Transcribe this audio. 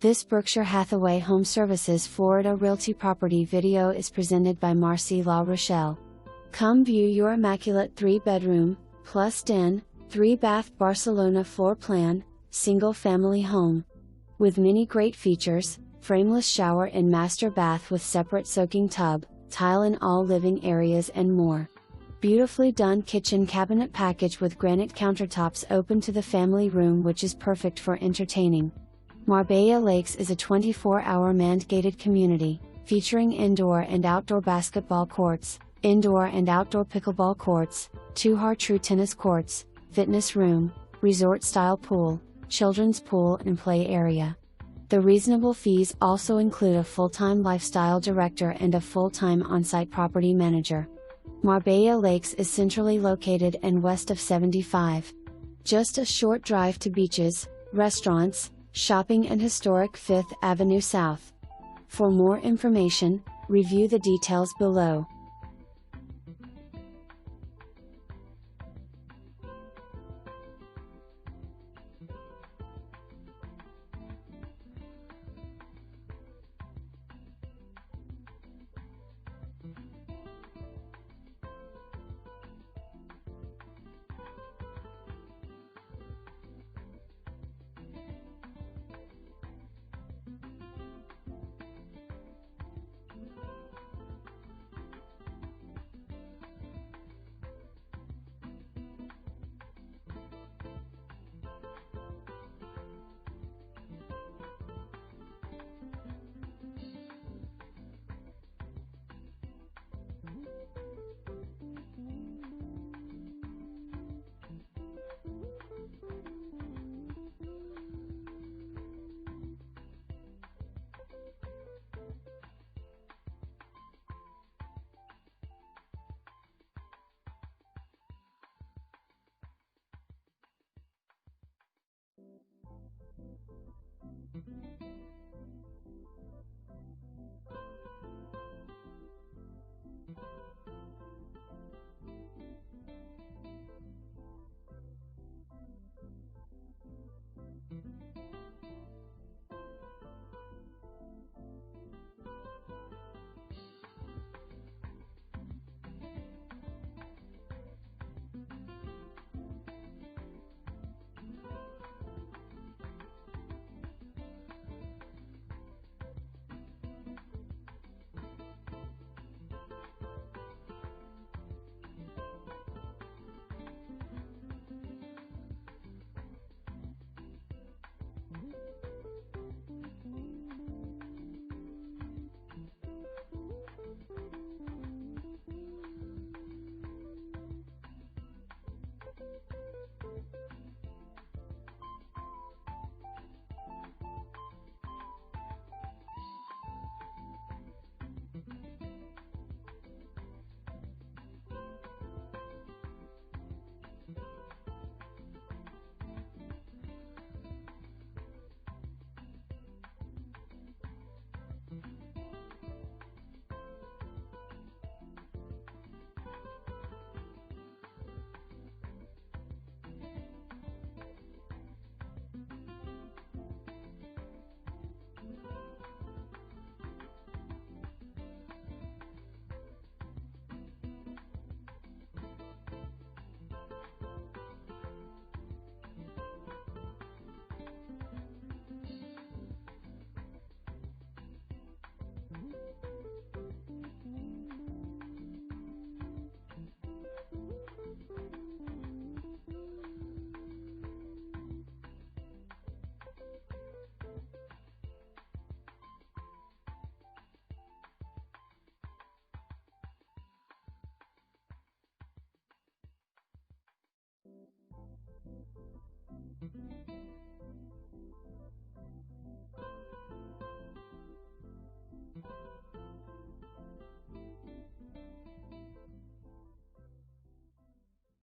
This Berkshire Hathaway HomeServices Florida Realty property video is presented by Marcy La Rochelle. Come view your immaculate 3-bedroom, plus den, 3-bath Barcelona floor plan, single family home. With many great features, frameless shower and master bath with separate soaking tub, tile in all living areas and more. Beautifully done kitchen cabinet package with granite countertops open to the family room, which is perfect for entertaining. Marbella Lakes is a 24-hour manned-gated community, featuring indoor and outdoor basketball courts, indoor and outdoor pickle-ball courts, 2 Har Tru tennis courts, fitness room, resort-style pool, children's pool and play area. The reasonable fees also include a full-time lifestyle director and a full-time on-site property manager. Marbella Lakes is centrally located and west of 75. Just a short drive to beaches, restaurants, shopping and historic 5th Avenue South. For more information, review the details below.